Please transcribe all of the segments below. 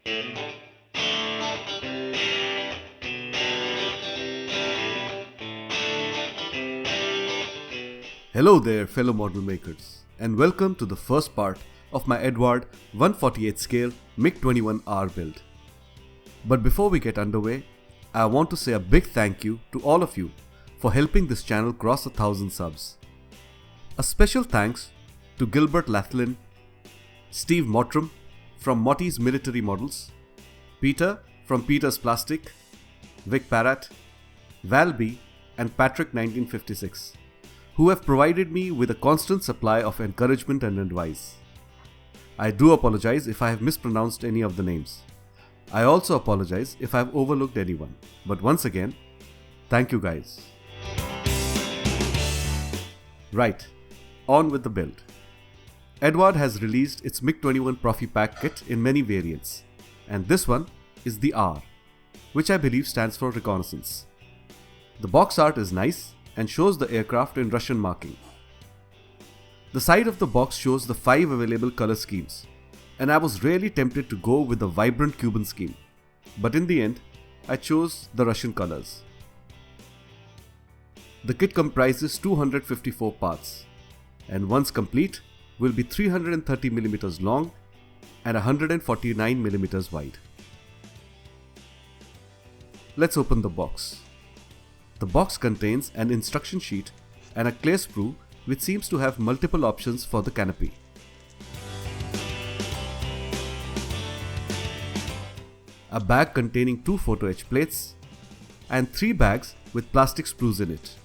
Hello there, fellow model makers, and welcome to the first part of my Eduard 148 scale MiG-21R build. But before we get underway, I want to say a big thank you to all of you for helping this channel cross 1,000 subs. A special thanks to Gilbert Lathlin, Steve Mottram from Motty's Military Models, Peter from Peter's Plastic, Vic Parat, Val B, and Patrick 1956. Who have provided me with a constant supply of encouragement and advice. I do apologize if I have mispronounced any of the names. I also apologize if I have overlooked anyone. But once again, thank you guys. Right, on with the build. Eduard has released its MiG-21 Profi Pack kit in many variants, and this one is the R, which I believe stands for Reconnaissance. The box art is nice and shows the aircraft in Russian marking. The side of the box shows the 5 available color schemes, and I was really tempted to go with the vibrant Cuban scheme, but in the end, I chose the Russian colors. The kit comprises 254 parts, and once complete, will be 330mm long and 149mm wide. Let's open the box. The box contains an instruction sheet and a clear sprue which seems to have multiple options for the canopy. A bag containing 2 photo etch plates and 3 bags with plastic sprues in it.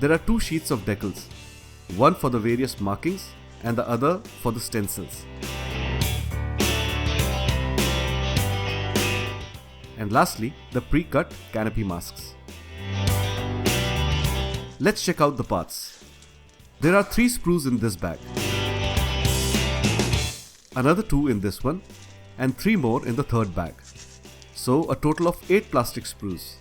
There are 2 sheets of decals, one for the various markings and the other for the stencils. And lastly, the pre-cut canopy masks. Let's check out the parts. There are 3 sprues in this bag, another 2 in this one, and 3 more in the third bag. So a total of 8 plastic sprues.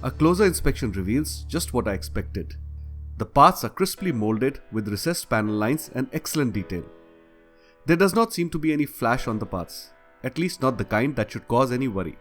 A closer inspection reveals just what I expected. The parts are crisply molded with recessed panel lines and excellent detail. There does not seem to be any flash on the parts, at least not the kind that should cause any worry.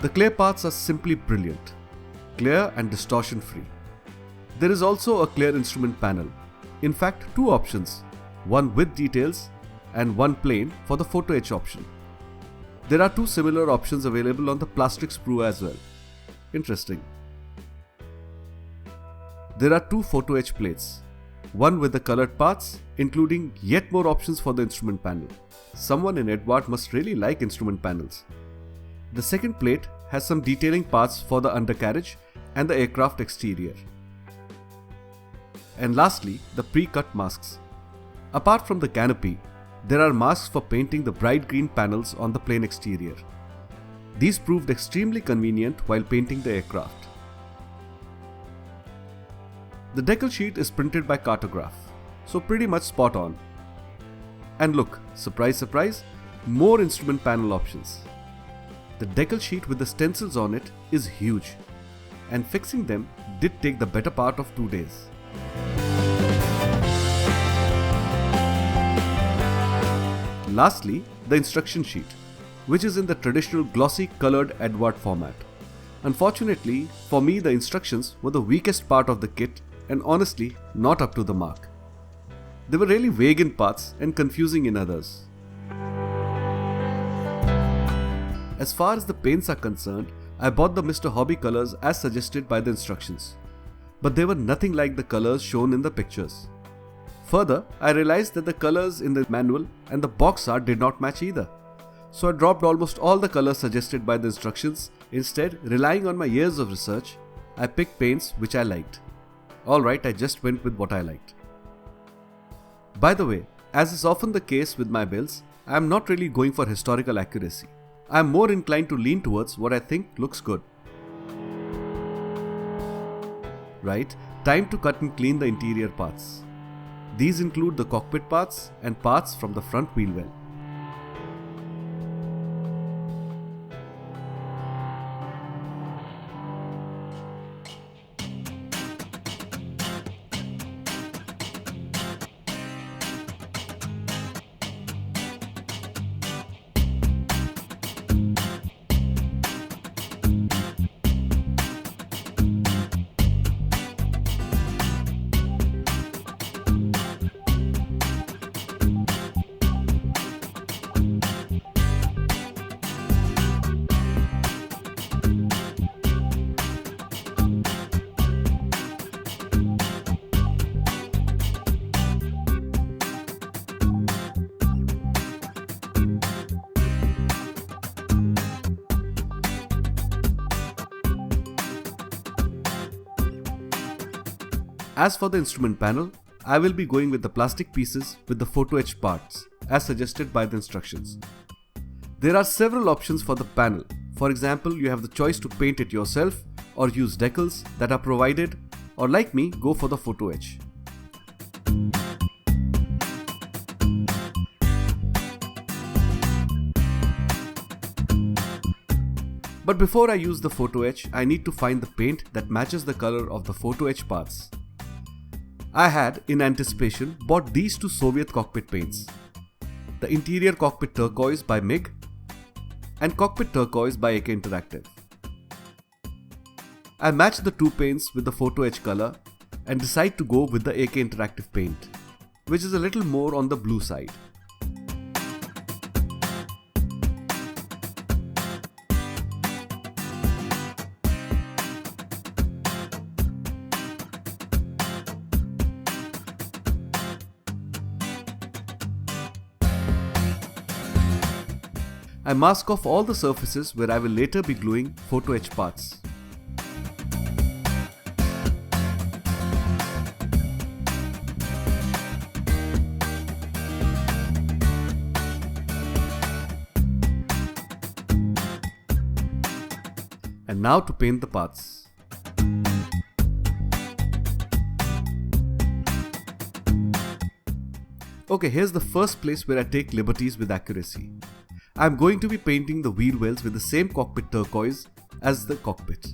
The clear parts are simply brilliant, clear and distortion free. There is also a clear instrument panel, in fact 2 options, one with details and one plain for the photo etch option. There are 2 similar options available on the plastic sprue as well. Interesting. There are 2 photo etch plates, one with the colored parts, including yet more options for the instrument panel. Someone in Eduard must really like instrument panels. The second plate has some detailing parts for the undercarriage and the aircraft exterior. And lastly, the pre-cut masks. Apart from the canopy, there are masks for painting the bright green panels on the plane exterior. These proved extremely convenient while painting the aircraft. The decal sheet is printed by Cartograph, so pretty much spot on. And look, surprise surprise, more instrument panel options. The decal sheet with the stencils on it is huge, and fixing them did take the better part of 2 days. Lastly, the instruction sheet, which is in the traditional glossy colored Eduard format. Unfortunately, for me the instructions were the weakest part of the kit and honestly not up to the mark. They were really vague in parts and confusing in others. As far as the paints are concerned, I bought the Mr. Hobby colors as suggested by the instructions, but they were nothing like the colors shown in the pictures. Further, I realized that the colors in the manual and the box art did not match either. So I dropped almost all the colors suggested by the instructions. Instead, relying on my years of research, I picked paints which I liked. Alright, I just went with what I liked. By the way, as is often the case with my builds, I am not really going for historical accuracy. I am more inclined to lean towards what I think looks good. Right, time to cut and clean the interior parts. These include the cockpit parts and parts from the front wheel well. As for the instrument panel, I will be going with the plastic pieces with the photo etched parts as suggested by the instructions. There are several options for the panel. For example, you have the choice to paint it yourself or use decals that are provided, or like me, go for the photo etch. But before I use the photo etch, I need to find the paint that matches the color of the photo etch parts. I had, in anticipation, bought these two Soviet cockpit paints. The Interior Cockpit Turquoise by Mig and Cockpit Turquoise by AK Interactive. I matched the two paints with the photo etch color and decide to go with the AK Interactive paint, which is a little more on the blue side. I mask off all the surfaces where I will later be gluing photo etch parts. And now to paint the parts. Okay, here's the first place where I take liberties with accuracy. I'm going to be painting the wheel wells with the same cockpit turquoise as the cockpit.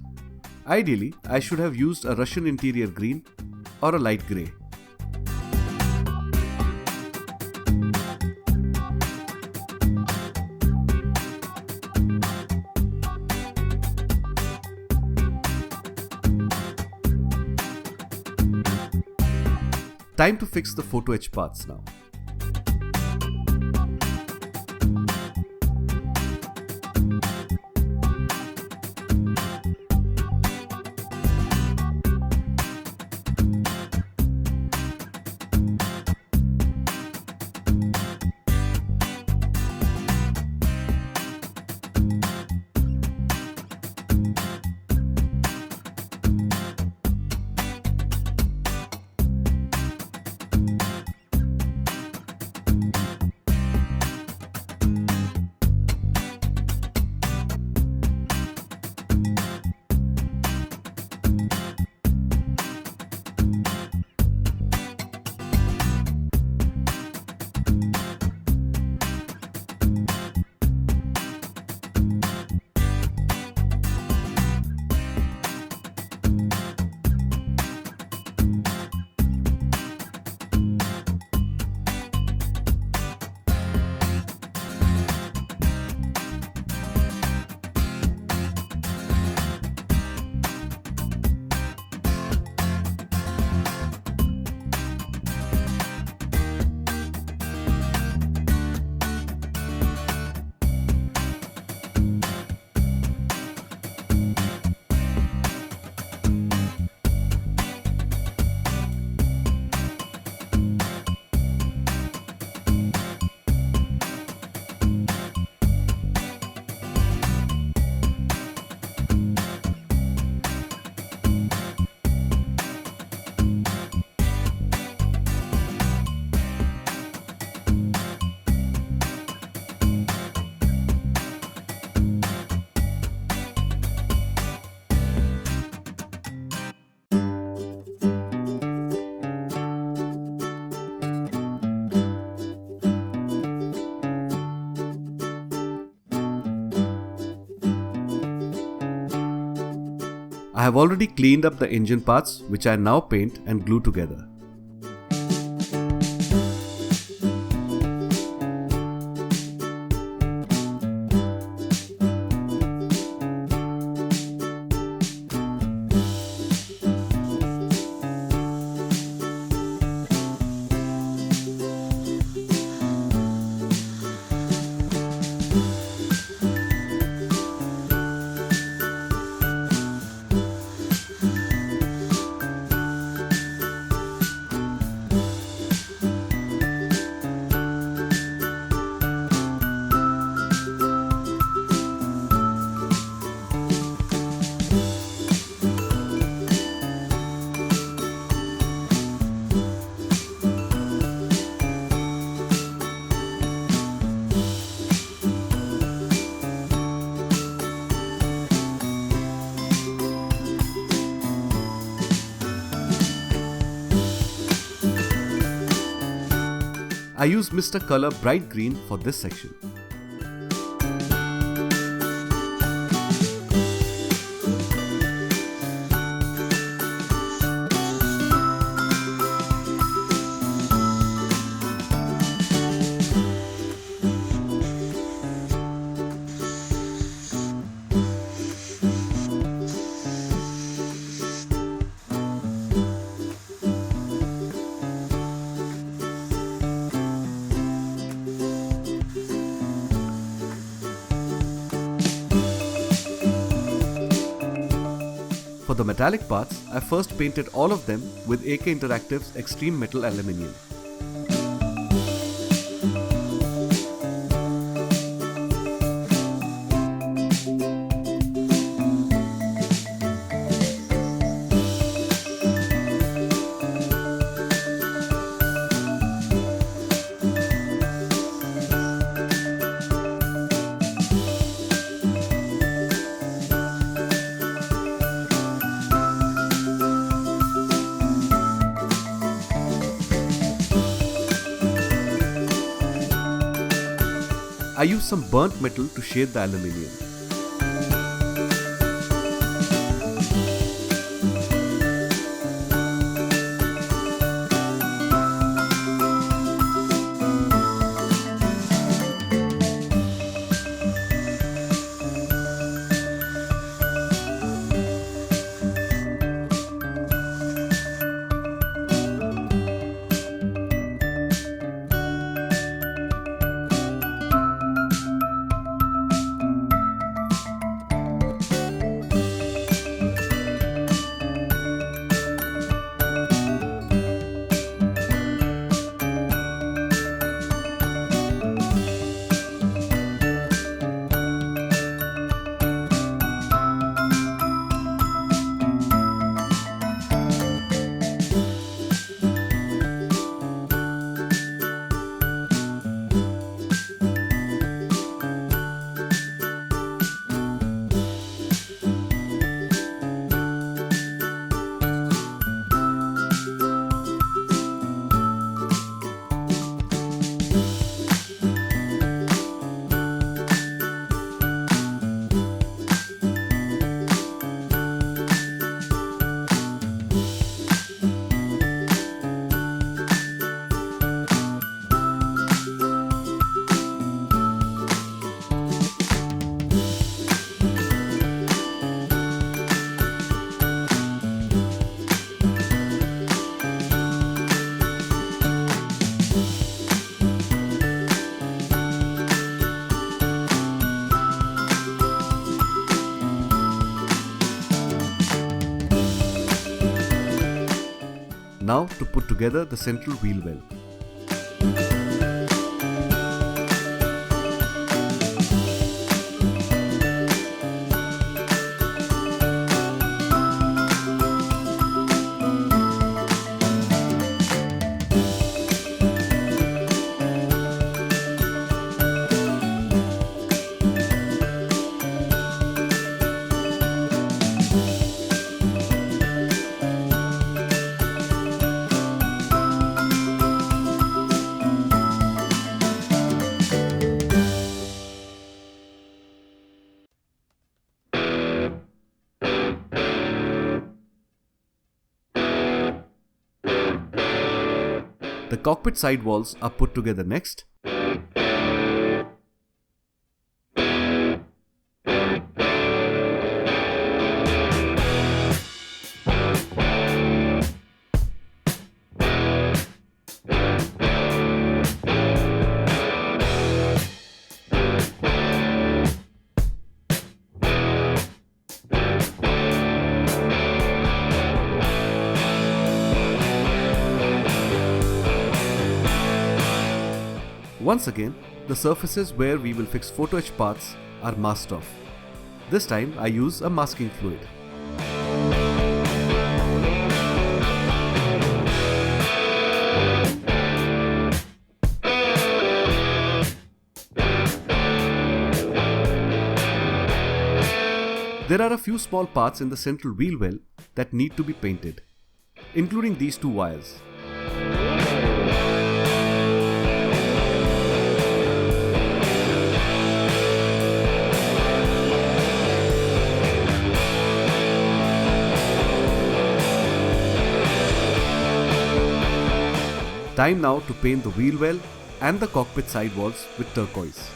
Ideally, I should have used a Russian interior green or a light grey. Time to fix the photo etch parts now. I have already cleaned up the engine parts, which I now paint and glue together. I use Mr. Color Bright Green for this section. For the metallic parts, I first painted all of them with AK Interactive's Extreme Metal Aluminium. I use some burnt metal to shade the aluminium. Now to put together the central wheel well. The cockpit side walls are put together next. Once again, the surfaces where we will fix photo etch parts are masked off. This time I use a masking fluid. There are a few small parts in the central wheel well that need to be painted, including these two wires. Time now to paint the wheel well and the cockpit side walls with turquoise.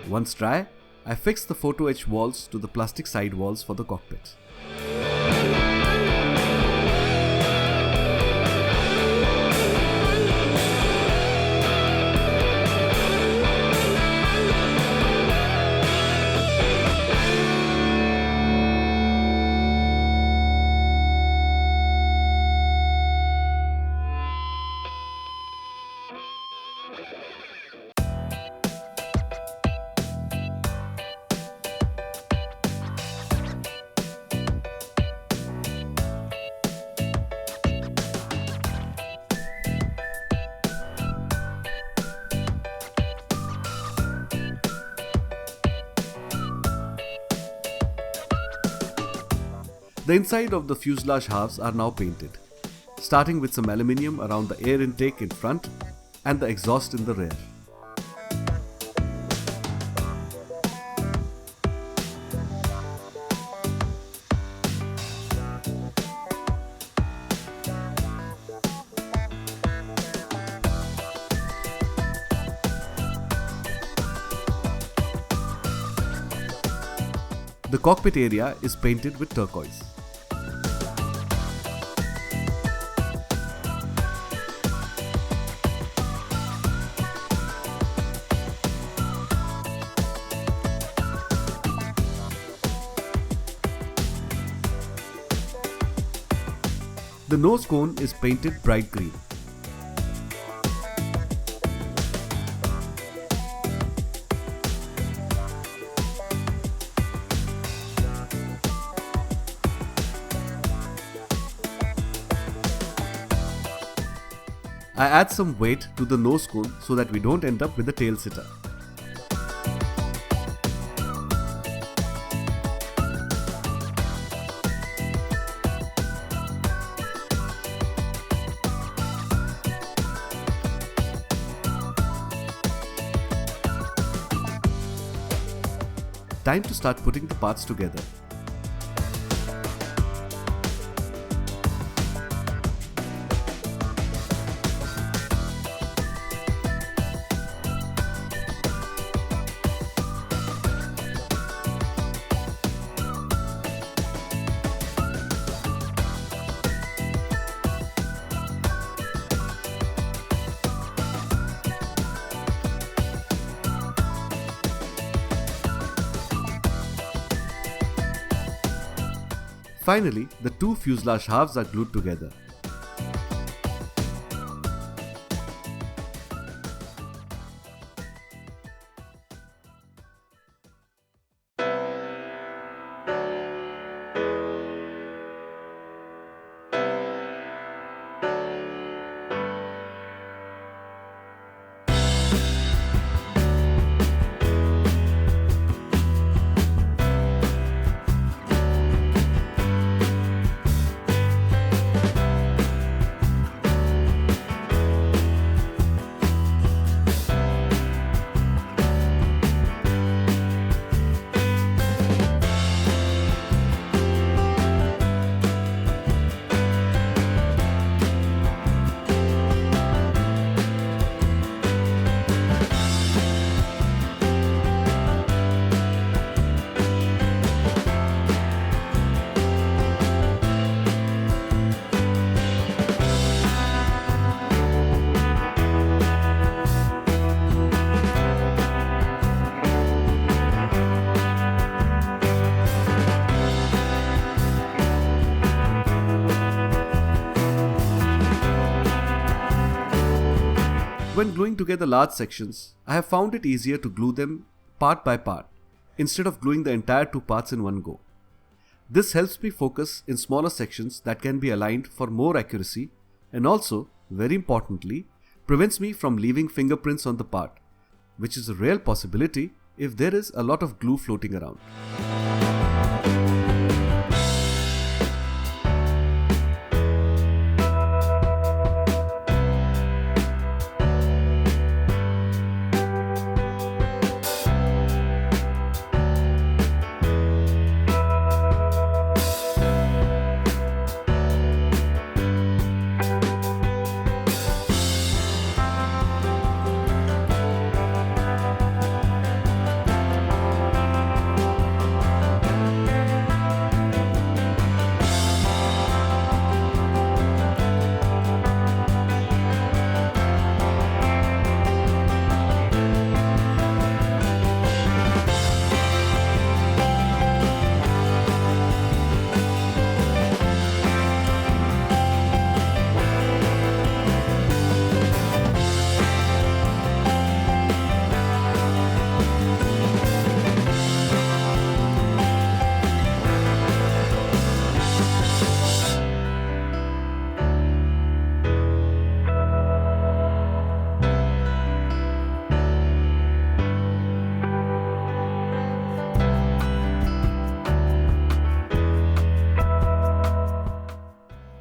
Once dry, I fixed the photo etch walls to the plastic side walls for the cockpit. The inside of the fuselage halves are now painted, starting with some aluminium around the air intake in front and the exhaust in the rear. The cockpit area is painted with turquoise. The nose cone is painted bright green. I add some weight to the nose cone so that we don't end up with a tail sitter. Time to start putting the parts together. Finally, the two fuselage halves are glued together. when gluing together large sections, I have found it easier to glue them part by part instead of gluing the entire two parts in one go. This helps me focus in smaller sections that can be aligned for more accuracy, and also, very importantly, prevents me from leaving fingerprints on the part, which is a real possibility if there is a lot of glue floating around.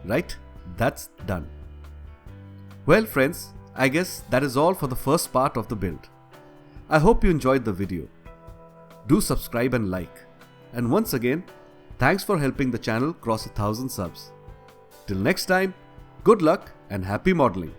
Right? That's done. Well friends, I guess that is all for the first part of the build. I hope you enjoyed the video. Do subscribe and like. And once again, thanks for helping the channel cross 1,000 subs. Till next time, good luck and happy modeling.